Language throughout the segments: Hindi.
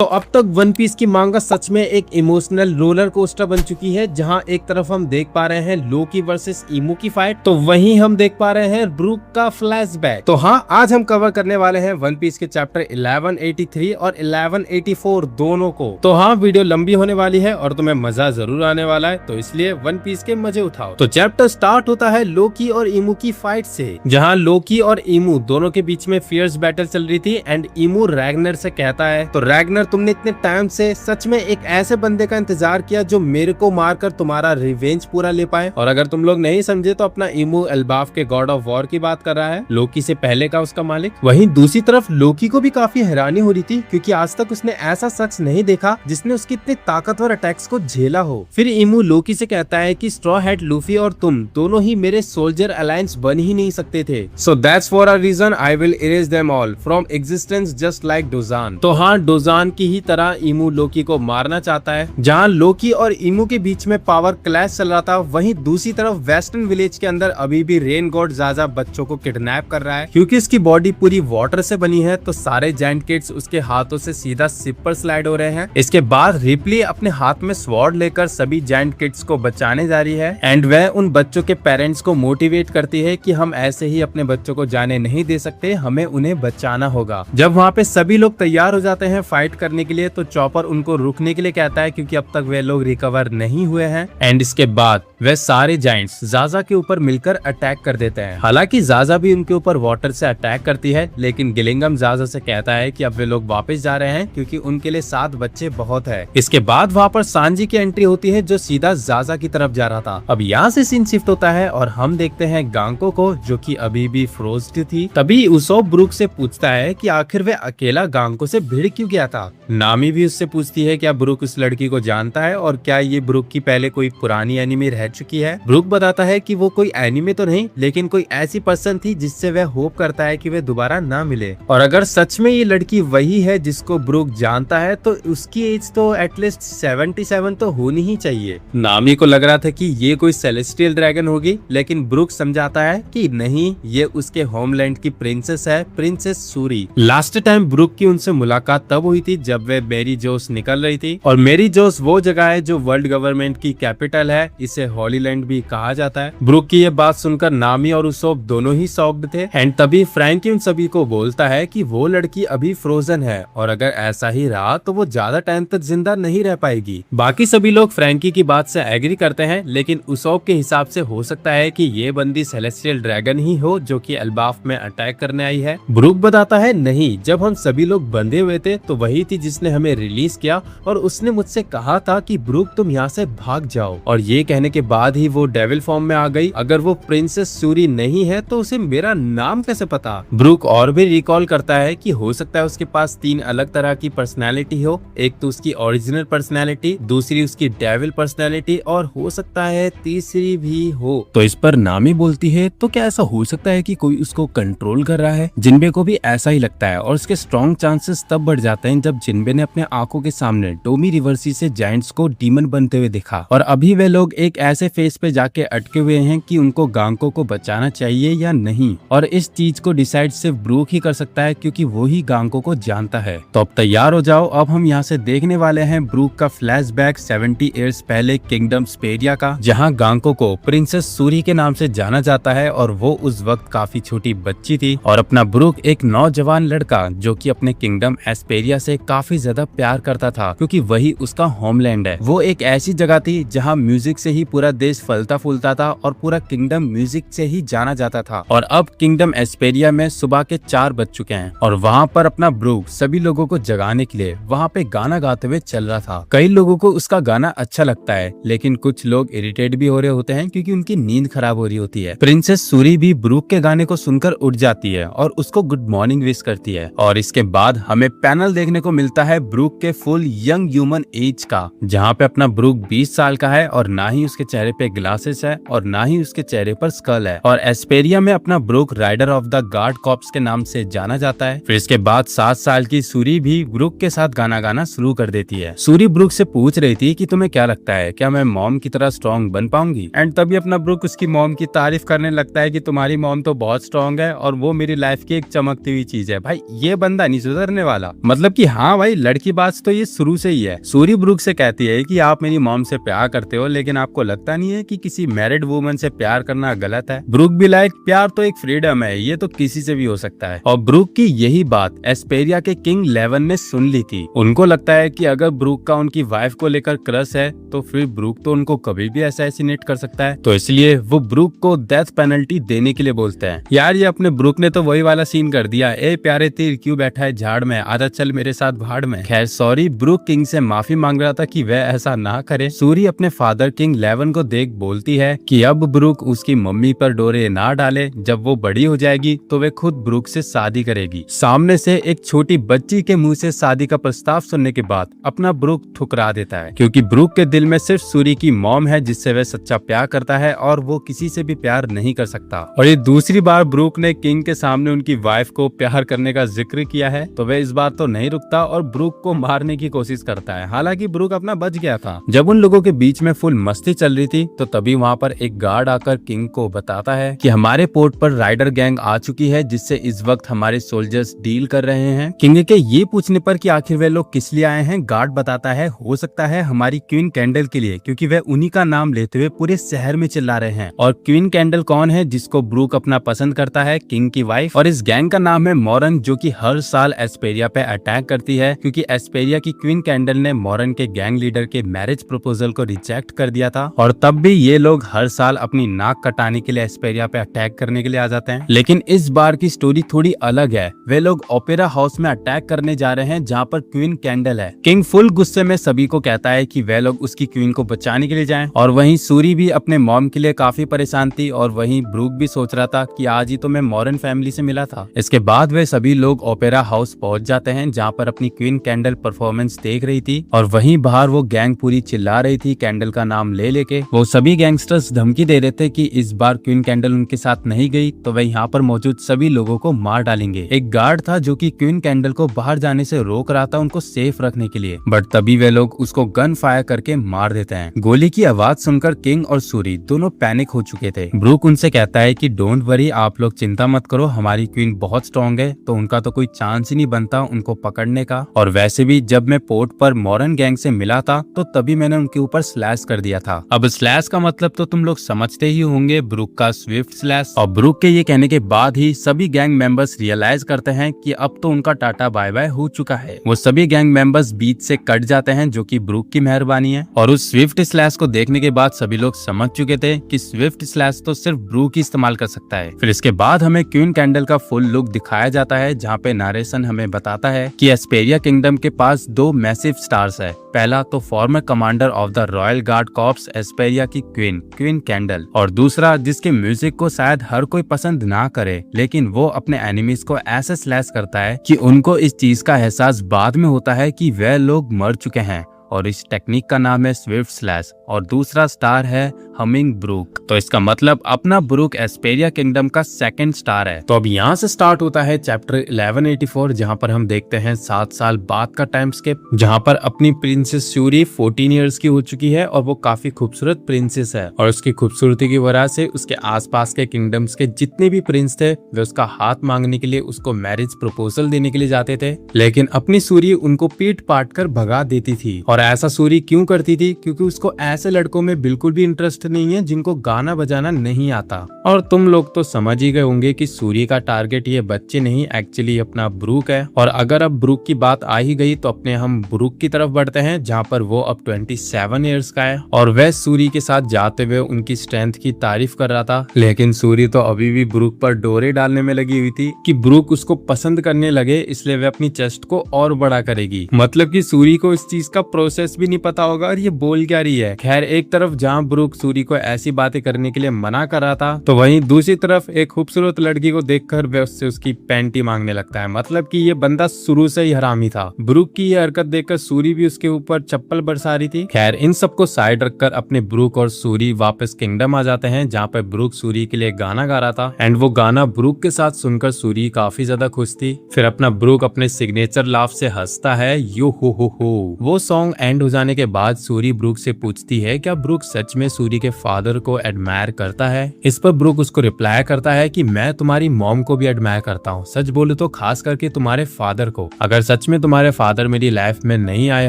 अब तक वन पीस की मांगा सच में एक इमोशनल रोलर कोस्टर बन चुकी है, जहां एक तरफ हम देख पा रहे हैं लोकी वर्सेस इमू की फाइट, तो वहीं हम देख पा रहे हैं ब्रूक का फ्लैशबैक। तो हाँ, आज हम कवर करने वाले हैं वन पीस के चैप्टर 1183 और 1184 दोनों को। तो हाँ, वीडियो लंबी होने वाली है और तुम्हें मजा जरूर आने वाला है, तो इसलिए वन पीस के मजे उठाओ। तो चैप्टर स्टार्ट होता है लोकी और इमू की फाइट से, जहाँ लोकी और इमू दोनों के बीच में फियर्स बैटल चल रही थी। एंड इमू रैग्नर से कहता है, तो रैग्नर, तुमने इतने टाइम से सच में एक ऐसे बंदे का इंतजार किया जो मेरे को मारकर तुम्हारा रिवेंज पूरा ले पाए। और अगर तुम लोग नहीं समझे तो अपना इमू एल्बाफ के गॉड ऑफ वॉर की बात कर रहा है, लोकी से पहले का उसका मालिक। वहीं दूसरी तरफ लोकी को भी काफी हैरानी हो रही थी, क्योंकि आज तक उसने ऐसा शख्स नहीं देखा जिसने उसकी इतने ताकतवर अटैक्स को झेला हो। फिर इमू लोकी से कहता है कि स्ट्रॉ हैट लूफी और तुम दोनों ही मेरे सोल्जर अलायंस बन ही नहीं सकते थे, so that's for a reason I will erase them all from existence just like डोजान। तो हाँ, डोजान की ही तरह इमू लोकी को मारना चाहता है। जहाँ लोकी और इमू के बीच में पावर क्लैश चल रहा था, वहीं दूसरी तरफ वेस्टर्न विलेज के अंदर अभी भी रेन गॉड ज़ाज़ा बच्चों को किडनैप कर रहा है। क्योंकि इसकी बॉडी पूरी वाटर से बनी है, तो सारे जायंट किड्स उसके हाथों से सीधा शिप पर स्लाइड हो रहे हैं। इसके बाद रिप्ली अपने हाथ में स्वॉर्ड लेकर सभी जायंट किड्स को बचाने जा रही है। एंड वह उन बच्चों के पेरेंट्स को मोटिवेट करती है कि हम ऐसे ही अपने बच्चों को जाने नहीं दे सकते, हमें उन्हें बचाना होगा। जब वहाँ पे सभी लोग तैयार हो जाते हैं फाइट करने के लिए, तो चॉपर उनको रुकने के लिए कहता है, क्योंकि अब तक वे लोग रिकवर नहीं हुए हैं। एंड इसके बाद वे सारे जायंट्स ज़ाज़ा के ऊपर मिलकर अटैक कर देते हैं। हालांकि ज़ाज़ा भी उनके ऊपर वाटर से अटैक करती है, लेकिन गिलिंगम ज़ाज़ा से कहता है कि अब वे लोग वापस जा रहे हैं, क्योंकि उनके लिए 7 बच्चे बहुत है। इसके बाद वहाँ पर सांजी की एंट्री होती है, जो सीधा ज़ाज़ा की तरफ जा रहा था। अब यहाँ से सीन शिफ्ट होता है और हम देखते हैं गांको को, जो कि अभी भी फ्रोज्ड थी। तभी उसोप ब्रूक से पूछता है कि आखिर वे अकेला गांको से भिड़ क्यों गया था। नामी भी उससे पूछती है क्या ब्रूक उस लड़की को जानता है और क्या ये ब्रूक की पहले कोई पुरानी एनिमी रह चुकी है। ब्रूक बताता है कि वो कोई एनिमी तो नहीं, लेकिन कोई ऐसी पर्सन थी जिससे वह होप करता है कि वे दोबारा ना मिले। और अगर सच में ये लड़की वही है जिसको ब्रूक जानता है, तो उसकी एज तो एटलीस्ट 77 तो होनी ही चाहिए। नामी को लग रहा था कि ये कोई सेलेस्टियल ड्रैगन होगी, लेकिन ब्रूक समझाता है कि नहीं, ये उसके होमलैंड की प्रिंसेस है, princess Suri. Last time Brook की उनसे मुलाकात तब हुई थी जब वे मेरी जोस निकल रही थी। और मेरी जोस वो जगह है जो वर्ल्ड गवर्नमेंट की कैपिटल है, इसे हॉलीलैंड भी कहा जाता है। ब्रूक की ये बात सुनकर नामी और उसोप दोनों ही शॉक्ड थे। एंड तभी फ्रैंकी उन सभी को बोलता है कि वो लड़की अभी फ्रोजन है, और अगर ऐसा ही रहा तो वो ज्यादा टाइम तक जिंदा नहीं रह पाएगी। बाकी सभी लोग फ्रैंकी की बात से एग्री करते हैं, लेकिन उसोप के हिसाब से हो सकता है कि ये बंदी सेलेस्टियल ड्रैगन ही हो जो कि एल्बाफ में अटैक करने आई है। ब्रूक बताता है नहीं, जब हम सभी लोग बंधे हुए थे तो वही थी जिसने हमें रिलीज किया, और उसने मुझसे कहा था कि ब्रूक तुम यहाँ से भाग जाओ। और ये कहने के बाद ही वो डेविल फॉर्म में आ गई। अगर वो प्रिंसेस सूरी नहीं है तो उसे मेरा नाम कैसे पता। ब्रूक और भी रिकॉल करता है कि हो सकता है उसके पास 3 अलग तरह की पर्सनैलिटी हो, एक तो उसकी ओरिजिनल पर्सनैलिटी, दूसरी उसकी डेविल पर्सनैलिटी, और हो सकता है तीसरी भी हो। तो इस पर नामी बोलती है, तो क्या ऐसा हो सकता है कि कोई उसको कंट्रोल कर रहा है। जिनबे को भी ऐसा ही लगता है, और उसके स्ट्रॉन्ग चांसेस तब बढ़ जाते हैं जब जिनबे ने अपने आंखों के सामने टोमी रिवर्सी से जायंट्स को डीमन बनते हुए देखा। और अभी वे लोग एक ऐसे फेस पे जाके अटके हुए हैं कि उनको गांको को बचाना चाहिए या नहीं, और इस चीज को डिसाइड सिर्फ ब्रूक ही कर सकता है, क्योंकि वो ही गांको को जानता है। तो अब तैयार हो जाओ, अब हम यहाँ से देखने वाले हैं ब्रूक का फ्लैशबैक 70 ईयर्स पहले किंगडम स्पेरिया का, जहाँ गांको को प्रिंसेस सूरी के नाम से जाना जाता है, और वो उस वक्त काफी छोटी बच्ची थी। और अपना ब्रूक एक नौजवान लड़का जो कि अपने किंगडम एस्पेरिया से काफी ज्यादा प्यार करता था, क्योंकि वही उसका होमलैंड है। वो एक ऐसी जगह थी जहाँ म्यूजिक से ही पूरा देश फलता फूलता था, और पूरा किंगडम म्यूजिक से ही जाना जाता था। और अब किंगडम एस्पेरिया में सुबह के 4 बज चुके हैं, और वहाँ पर अपना ब्रूक सभी लोगों को जगाने के लिए वहाँ पे गाना गाते हुए चल रहा था। कई लोगों को उसका गाना अच्छा लगता है, लेकिन कुछ लोग इरिटेट भी हो रहे होते हैं, क्योंकि उनकी नींद खराब हो रही होती है। प्रिंसेस सूरी भी ब्रूक के गाने को सुनकर उठ जाती है और उसको गुड मॉर्निंग विश करती है। और इसके बाद हमें पैनल देखने को मिलता है ब्रूक के फुल यंग ह्यूमन एज का, जहाँ पे अपना ब्रूक 20 साल का है, और ना ही उसके चेहरे पे ग्लासेस है, और ना ही उसके चेहरे पर स्कल है। और एस्पेरिया में अपना Brook rider of the guard corps के नाम से जाना जाता है। फिर इसके बाद 7 साल की सूरी भी ब्रूक के साथ गाना गाना शुरू कर देती है। सूरी ब्रूक से पूछ रही थी कि तुम्हें क्या लगता है, क्या मैं मॉम की तरह स्ट्रॉन्ग बन पाऊंगी। एंड तभी अपना ब्रूक उसकी मॉम की तारीफ करने लगता है कि तुम्हारी मॉम तो बहुत स्ट्रॉन्ग है, और वो मेरी लाइफ की एक चमकती हुई चीज है। भाई ये बंदा नहीं सुधरने वाला। मतलब कि हाँ भाई लड़की बात तो ये शुरू से ही है। सूरी ब्रूक से कहती है कि आप मेरी मॉम से प्यार करते हो, लेकिन आपको लगता नहीं है कि किसी मैरिड वुमन से प्यार करना गलत है। ब्रूक भी लाइक प्यार तो एक फ्रीडम है, ये तो किसी से भी हो सकता है। और ब्रूक की यही बात एस्पेरिया के किंग लेवन ने सुन ली थी। उनको लगता है कि अगर ब्रूक का उनकी वाइफ को लेकर क्रश है तो फिर ब्रूक तो उनको कभी भी असैसिनेट कर सकता है, तो इसलिए वो ब्रूक को डेथ पेनल्टी देने के लिए बोलते हैं। यार ये अपने ब्रूक ने तो वही वाला सीन कर दिया, ए प्यारे तीर क्यों बैठा है झाड़ में, आजा चल मेरे साथ भाड़ में। खैर सॉरी, ब्रूक किंग से माफी मांग रहा था कि वह ऐसा ना करे। सूरी अपने फादर किंग लेवन को देख बोलती है कि अब ब्रूक उसकी मम्मी पर डोरे ना डाले, जब वो बड़ी हो जाएगी तो वे खुद ब्रूक से शादी करेगी। सामने से एक छोटी बच्ची के मुंह से शादी का प्रस्ताव सुनने के बाद अपना ब्रूक ठुकरा देता है, क्योंकि ब्रूक के दिल में सिर्फ सूरी की मॉम है जिससे वह सच्चा प्यार करता है और वो किसी से भी प्यार नहीं कर सकता। और ये दूसरी बार ब्रूक ने किंग के सामने उनकी वाइफ को प्यार करने का जिक्र किया है, तो वह इस बार तो नहीं रुकता और ब्रूक को मारने की कोशिश करता है। हालांकि ब्रूक अपना बच गया था। जब उन लोगों के बीच में फुल मस्ती चल रही थी तो तभी वहाँ पर एक गार्ड आकर किंग को बताता है कि हमारे पोर्ट पर राइडर गैंग आ चुकी है जिससे इस वक्त हमारे सोल्जर्स डील कर रहे हैं। किंग के ये पूछने पर कि आखिर वे लोग किस लिए आए हैं, गार्ड बताता है हो सकता है हमारी क्वीन कैंडल के लिए, क्योंकि वे उन्हीं का नाम लेते हुए पूरे शहर में चिल्ला रहे हैं। और क्वीन कैंडल कौन है जिसको ब्रूक अपना पसंद करता है, किंग की वाइफ। और इस गैंग का नाम है मॉरन, जो कि हर साल एस्पेरिया पे अटैक करती है, क्योंकि एस्पेरिया की क्वीन कैंडल ने मॉरन के गैंग लीडर के मैरिज प्रपोजल को रिजेक्ट कर दिया था। और तब भी ये लोग हर साल अपनी नाक कटाने के लिए एस्पेरिया पे अटैक करने के लिए आ जाते हैं। लेकिन इस बार की स्टोरी थोड़ी अलग है। वे लोग ओपेरा हाउस में अटैक करने जा रहे हैं जहाँ पर क्वीन कैंडल है। किंग फुल गुस्से में सभी को कहता है कि वे लोग उसकी क्वीन को बचाने के लिए जाएं। और वहीं सूरी भी अपने मॉम के लिए काफी परेशान थी, और वहीं ब्रूक भी सोच रहा था कि आज ही तो मैं मॉरन फैमिली से मिला था। इसके बाद वे सभी लोग ओपेरा हाउस पहुंच जाते हैं जहाँ पर अपनी क्वीन कैंडल परफॉर्मेंस देख रही थी। और वहीं बाहर वो गैंग पूरी चिल्ला रही थी कैंडल का नाम ले लेके। वो सभी गैंगस्टर्स धमकी दे रहे थे कि इस बार क्वीन कैंडल उनके साथ नहीं गई तो वे यहाँ पर मौजूद सभी लोगों को मार डालेंगे। एक गार्ड था जो कि क्वीन कैंडल को बाहर जाने से रोक रहा था उनको सेफ रखने के लिए, बट तभी वे लोग उसको गन फायर करके मार देते हैं। गोली की आवाज सुनकर किंग और सूरी दोनों पैनिक हो चुके थे। ब्रूक उनसे कहता है कि डोंट वरी, आप लोग चिंता मत करो, हमारी क्वीन बहुत स्ट्रॉन्ग है, तो उनका तो कोई चांस ही नहीं बनता उनको पकड़ने का। और वैसे भी जब मैं पोर्ट पर मॉरन गैंग से मिला था तो तभी मैंने उनके ऊपर स्लैश कर दिया था। अब स्लैश का मतलब तो तुम लोग समझते ही होंगे, ब्रूक का स्विफ्ट स्लैश। और ब्रूक के ये कहने के बाद ही सभी गैंग मेंबर्स रियलाइज करते हैं कि अब तो उनका टाटा बाय बाय हो चुका है। वो सभी गैंग मेंबर्स बीच से कट जाते हैं, जो कि ब्रूक की मेहरबानी है। और उस स्विफ्ट स्लैश को देखने के बाद सभी लोग समझ चुके थे कि स्विफ्ट स्लैश तो सिर्फ ब्रूक ही इस्तेमाल कर सकता है। फिर इसके बाद हमें क्वीन कैंडल का फुल लुक दिखाया जाता है, जहाँ पे नरेशन हमें बताता है कि एस्पेरिया किंगडम के पास दो मैसिव स्टार्स है। पहला तो former commander of the royal guard corps Esperia की क्वीन कैंडल, और दूसरा जिसके म्यूजिक को शायद हर कोई पसंद ना करे, लेकिन वो अपने एनिमीज को ऐसे स्लैश करता है कि उनको इस चीज का एहसास बाद में होता है कि वह लोग मर चुके हैं। और इस टेक्निक का नाम है स्विफ्ट स्लैश। और दूसरा स्टार है हमिंग ब्रूक। तो इसका मतलब अपना ब्रूक एस्पेरिया किंगडम का सेकंड स्टार है। तो अब यहाँ से स्टार्ट होता है चैप्टर 1184, जहाँ पर हम देखते हैं 7 साल बाद का टाइम स्केप, जहाँ पर अपनी प्रिंसेस सूरी 14 इयर्स की हो चुकी है और वो काफी खूबसूरत प्रिंसेस है। और उसकी खूबसूरती की वजह से उसके आसपास के किंगडम्स के जितने भी प्रिंस थे वे उसका हाथ मांगने के लिए, उसको मैरिज प्रपोजल देने के लिए जाते थे। लेकिन अपनी सूरी उनको पीट पाट कर भगा देती थी। और ऐसा सूरी क्यों करती थी? क्योंकि उसको ऐसे लड़कों में बिल्कुल भी इंटरेस्ट नहीं है जिनको गाना बजाना नहीं आता। और तुम लोग तो समझ ही गए होंगे कि सूरी का टारगेट ये बच्चे नहीं, एक्चुअली अपना ब्रूक है। और अगर अब ब्रूक की बात आ ही गई तो अपने हम ब्रूक की तरफ बढ़ते हैं, जहाँ पर वो अब 27 इयर्स का है। और वह सूरी के साथ जाते हुए उनकी स्ट्रेंथ की तारीफ कर रहा था। लेकिन सूरी तो अभी भी ब्रूक पर डोरे डालने में लगी हुई थी कि ब्रूक उसको पसंद करने लगे, इसलिए वह अपनी चेस्ट को और बड़ा करेगी। मतलब कि सूरी को इस चीज का प्रोसेस भी नहीं पता होगा और ये बोल क्या रही है। खैर, एक तरफ जहाँ ब्रूक सूरी को ऐसी बातें करने के लिए मना कर रहा था, तो वहीं दूसरी तरफ एक खूबसूरत लड़की को देखकर वह उससे उसकी पैंटी मांगने लगता है। मतलब कि ये बंदा शुरू से ही हरामी था। ब्रूक की ये हरकत देखकर सूरी भी उसके ऊपर चप्पल बरसा रही थी। खैर, इन सबको साइड रखकर अपने ब्रूक और सूरी वापस किंगडम आ जाते हैं, जहाँ पर ब्रूक सूरी के लिए गाना गा रहा था। एंड वो गाना ब्रूक के साथ सुनकर सूरी काफी ज्यादा खुश थी। फिर अपना ब्रूक अपने सिग्नेचर लाफ से हंसता है, यो हो। वो सॉन्ग एंड हो जाने के बाद सूरी ब्रूक से पूछती है क्या ब्रूक सच में सूरी के फादर को एडमायर करता है। इस पर ब्रूक उसको रिप्लाई करता है कि मैं तुम्हारी मॉम को भी एडमायर करता हूँ, सच बोलूं तो खास करके तुम्हारे फादर को। अगर सच में तुम्हारे फादर मेरी लाइफ में नहीं आए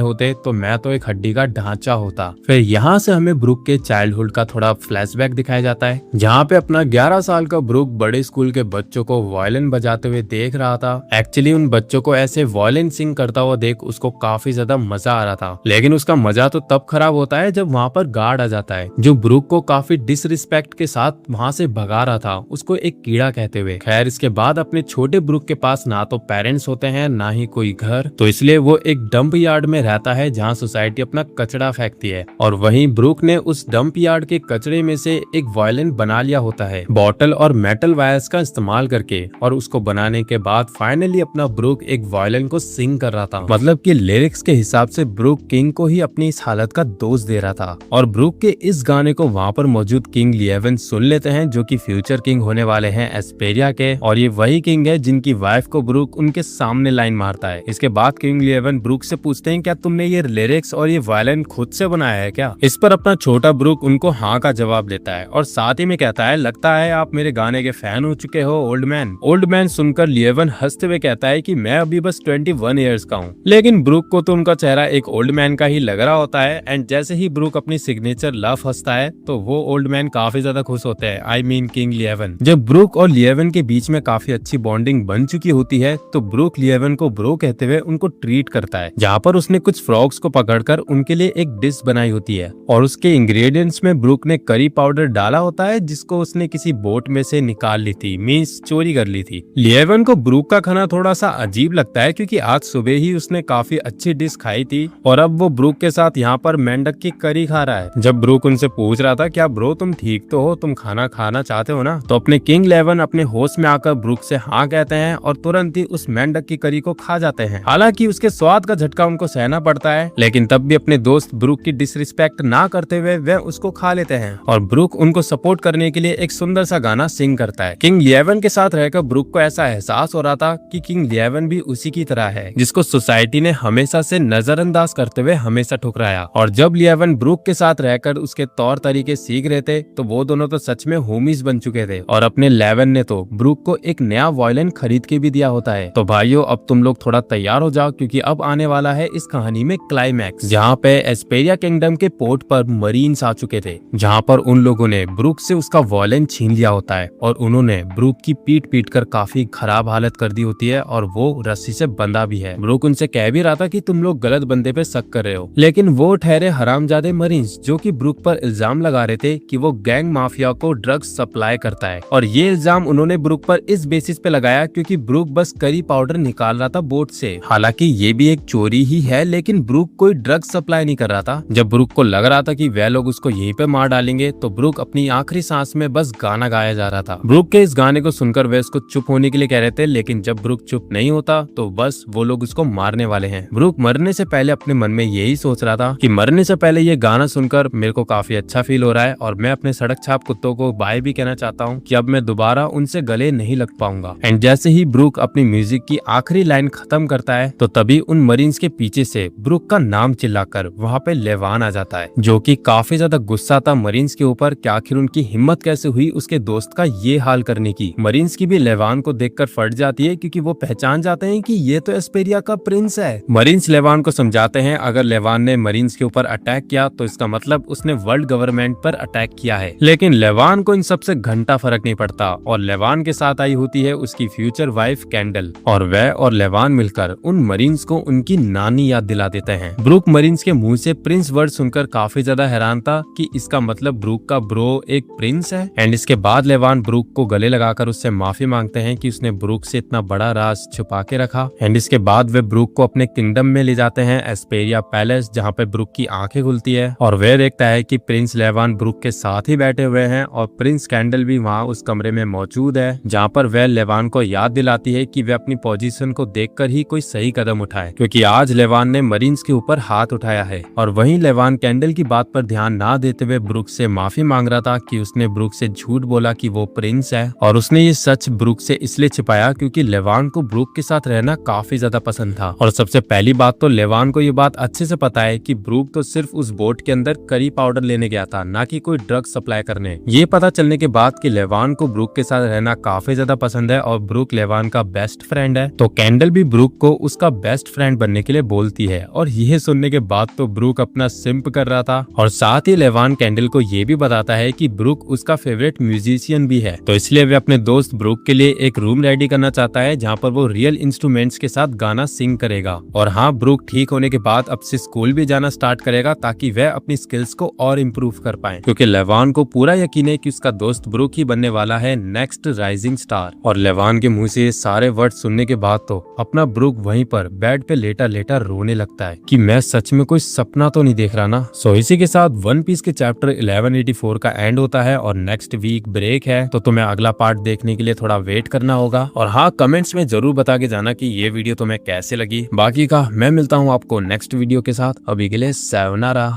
होते तो मैं तो एक हड्डी का ढांचा होता। फिर यहाँ से हमें ब्रूक के चाइल्डहुड का थोड़ा फ्लैशबैक दिखाया जाता है, जहाँ पे अपना 11 साल का ब्रूक बड़े स्कूल के बच्चों को वायलिन बजाते हुए देख रहा था। एक्चुअली उन बच्चों को ऐसे वायलिन सिंग करता हुआ देख उसको काफी ज्यादा मजा आ रहा था, लेकिन उसका मजा तो तब खराब होता है जब वहाँ पर गार्ड आ जाता है जो ब्रूक को काफी डिसरिस्पेक्ट के साथ वहाँ से भगा रहा था, उसको एक कीड़ा कहते हुए। खैर इसके बाद अपने छोटे ब्रूक के पास ना तो पेरेंट्स होते हैं ना ही कोई घर, तो इसलिए वो एक डंप यार्ड में रहता है जहाँ सोसाइटी अपना कचरा फेंकती है। और वहीं ब्रूक ने उस डंप यार्ड के कचरे में से एक वायलिन बना लिया होता है बॉटल और मेटल वायर्स का इस्तेमाल करके, और उसको बनाने के बाद फाइनली अपना ब्रूक एक वायलिन को सिंग कर रहा था। मतलब कि लिरिक्स के हिसाब से ब्रूक किंग को ही अपनी इस हालत का दोष दे रहा था। और ब्रूक के इस गाने को वहाँ पर मौजूद किंग लिएवन सुन लेते हैं जो कि फ्यूचर किंग होने वाले हैं एस्पेरिया के, और ये वही किंग है जिनकी वाइफ को ब्रूक उनके सामने लाइन मारता है। इसके बाद किंग लिएवन ब्रूक से पूछते हैं क्या तुमने ये लिरिक्स और ये वायलिन खुद से बनाया है क्या। इस पर अपना छोटा ब्रूक उनको हाँ का जवाब देता है और साथ ही में कहता है लगता है आप मेरे गाने के फैन हो चुके हो ओल्ड मैन। ओल्ड मैन सुनकर लिएवन हंसते हुए कहता है कि मैं अभी बस 21 ईयर्स का हूँ, लेकिन ब्रूक को तो उनका चेहरा एक ओल्ड मैन का ही लग रहा होता है। एंड जैसे ही ब्रूक अपनी सिग्नेचर लव हंसता है तो वो ओल्ड मैन काफी ज्यादा खुश होते हैं, आई मीन किंग लिएवन। जब ब्रूक और लिएवन के बीच में काफी अच्छी बॉन्डिंग बन चुकी होती है तो ब्रूक लिएवन को ब्रो कहते हुए उनको ट्रीट करता है, जहाँ पर उसने कुछ फ्रॉग्स को पकड़कर उनके लिए एक डिश बनाई होती है और उसके इंग्रेडिएंट्स में ब्रूक ने करी पाउडर डाला होता है जिसको उसने किसी बोट में से निकाल ली थी, मींस चोरी कर ली थी। लिएवन को ब्रूक का खाना थोड़ा सा अजीब लगता है क्योंकि आज सुबह ही उसने काफी अच्छी डिश खाई थी और अब वो ब्रूक के साथ यहाँ पर मेंढक की करी खा रहा है। जब ब्रूक उनसे पूछ रहा था क्या ब्रो तुम ठीक तो हो, तुम खाना खाना चाहते हो ना, तो अपने किंग लिएवन अपने होश में आकर ब्रूक से हाँ कहते हैं और तुरंत ही उस मेंढक की करी को खा जाते हैं। हालांकि उसके स्वाद का झटका उनको सहना पड़ता है, लेकिन तब भी अपने दोस्त ब्रूक की डिसरिस्पेक्ट ना करते हुए वे उसको खा लेते हैं और ब्रूक उनको सपोर्ट करने के लिए एक सुंदर सा गाना सिंग करता है। किंग लिएवन के साथ रहकर ब्रूक को ऐसा एहसास हो रहा था कि किंग लिएवन भी उसी की तरह है जिसको सोसाइटी ने हमेशा से नजरअंदाज करते हुए हमेशा ठुकराया। और जब लिएवन ब्रूक के साथ रहकर उसके तौर तरीके सीख रहे थे तो वो दोनों तो सच में होमीज बन चुके थे और अपने लिएवन ने तो ब्रूक को एक नया वायलिन खरीद के भी दिया होता है। तो भाइयों अब तुम लोग थोड़ा तैयार हो जाओ क्योंकि अब आने वाला है इस कहानी में क्लाइमैक्स, जहाँ पे एस्पेरिया किंगडम के पोर्ट पर मरीन्स आ चुके थे, जहाँ पर उन लोगों ने ब्रूक से उसका वायलिन छीन लिया होता है और उन्होंने ब्रूक की पीट कर काफी खराब हालत कर दी होती है और वो रस्सी से बंधा भी है। ब्रूक उनसे कह भी रहा था कि तुम लोग गलत बंदे पे शक कर रहे हो, लेकिन वो ठहरे हरामजादे मरीन्स जो कि ब्रूक पर इल्जाम लगा रहे थे कि वो गैंग माफिया को ड्रग्स सप्लाई करता है। और ये इल्जाम उन्होंने ब्रूक पर इस बेसिस पे लगाया क्योंकि ब्रूक बस करी पाउडर निकाल रहा था बोट से। हालांकि ये भी एक चोरी ही है, लेकिन ब्रूक कोई ड्रग्स सप्लाई नहीं कर रहा था। जब ब्रूक को लग रहा था कि वह लोग उसको यहीं पे मार डालेंगे तो ब्रूक अपनी आखिरी सांस में बस गाना गाया जा रहा था। ब्रूक के इस गाने को सुनकर वे उसको चुप होने के लिए कह रहे थे, लेकिन जब ब्रूक चुप नहीं होता तो बस वो लोग उसको मारने वाले हैं। ब्रूक मरने से पहले अपने मन में यही सोच रहा था कि मरने से पहले ये गाना सुनकर मेरे को काफी अच्छा फील हो रहा है और मैं अपने सड़क छाप कुत्तों को बाय भी कहना चाहता हूँ कि अब मैं दोबारा उनसे गले नहीं लग पाऊंगा। एंड जैसे ही ब्रूक अपनी म्यूजिक की आखिरी लाइन खत्म करता है तो तभी उन मरीन्स के पीछे से ब्रूक का नाम चिल्लाकर वहाँ पे लेवान आ जाता है, जो कि काफी ज्यादा गुस्सा था मरीन्स के ऊपर कि आखिर उनकी हिम्मत कैसे हुई उसके दोस्त का ये हाल करने की। मरीन्स की भी लेवान को देखकर फट जाती है क्योंकि वो पहचान जाते हैं कि ये तो एस्पेरिया का प्रिंस है। मरीन्स लेवान को समझाते हैं अगर लेवान ने मरीन्स के ऊपर अटैक किया तो इसका मतलब उसने वर्ल्ड गवर्नमेंट पर अटैक किया है, लेकिन लेवान को इन सबसे घंटा फर्क नहीं पड़ता और लेवान के साथ आई होती है उसकी फ्यूचर वाइफ कैंडल और वह और लेवान मिलकर उन मरीन्स को उनकी नानी याद दिला देते हैं। ब्रूक मरीन्स के मुंह से प्रिंस वर्ड सुनकर काफी ज्यादा हैरान था कि इसका मतलब ब्रूक का ब्रो एक प्रिंस है। एंड इसके बाद लेवान ब्रूक को गले लगाकर उससे माफी मांगते हैं कि उसने ब्रूक से इतना बड़ा राज छुपा के रखा। एंड इसके बाद वे ब्रूक को अपने किंगडम में ले जाते हैं एस्पेरिया पैलेस, जहाँ पे ब्रूक की आंखें खुलती है और वह देखता है कि प्रिंस लेवान ब्रूक के साथ ही बैठे हुए हैं और प्रिंस कैंडल भी वहाँ उस कमरे में मौजूद है, जहाँ पर वह लेवान को याद दिलाती है कि वह अपनी पोजीशन को देखकर ही कोई सही कदम उठाए क्योंकि आज लेवान ने मरीन्स के ऊपर हाथ उठाया है। और वहीं लेवान कैंडल की बात पर ध्यान ना देते हुए ब्रूक से माफी मांग रहा था कि उसने ब्रूक से झूठ बोला कि वो प्रिंस है और उसने ये सच ब्रूक से इसलिए छिपाया क्योंकि लेवान को ब्रूक के साथ रहना काफी ज्यादा पसंद था। और सबसे पहली बात तो लेवान को ये बात अच्छे से पता है कि ब्रूक तो सिर्फ उस बोट के अंदर करी पाउडर लेने गया था, ना कि कोई ड्रग सप्लाई करने। ये पता चलने के बाद कि लेवान को ब्रूक के साथ रहना काफी ज्यादा पसंद है और ब्रूक लेवान का बेस्ट फ्रेंड है, तो कैंडल भी ब्रूक को उसका बेस्ट फ्रेंड बनने के लिए बोलती है। और ये सुनने के बाद तो ब्रूक अपना सिंप कर रहा था। और साथ ही लेवान कैंडल को ये भी बताता है कि ब्रूक उसका फेवरेट म्यूजिशियन भी है, तो इसलिए वे अपने दोस्त ब्रूक के लिए एक रूम रेडी करना चाहता है जहाँ पर वो रियल इंस्ट्रूमेंट्स के साथ गाना सिंग करेगा। और हाँ, ब्रूक ठीक होने के बाद अब से स्कूल भी जाना स्टार्ट करेगा ताकि वह अपनी स्किल्स को और इम्प्रूव कर पाए, क्योंकि लेवान को पूरा यकीन है कि उसका दोस्त ब्रूक ही बनने वाला है नेक्स्ट राइजिंग स्टार। और लेवान के मुंह से ये सारे वर्ड सुनने के बाद तो अपना ब्रूक वहीं पर बेड पे लेटा लेटा रोने लगता है कि मैं सच में कोई सपना तो नहीं देख रहा ना। सो इसी के साथ वन पीस के चैप्टर 1184 का एंड होता है और नेक्स्ट वीक ब्रेक है, तो तुम्हें अगला पार्ट देखने के लिए थोड़ा वेट करना होगा। और हाँ, कमेंट्स में जरूर बता के जाना कि ये वीडियो तुम्हें कैसे लगी। बाकी का मैं मिलता हूँ आपको नेक्स्ट वीडियो के साथ। अभी के लिए sayonara।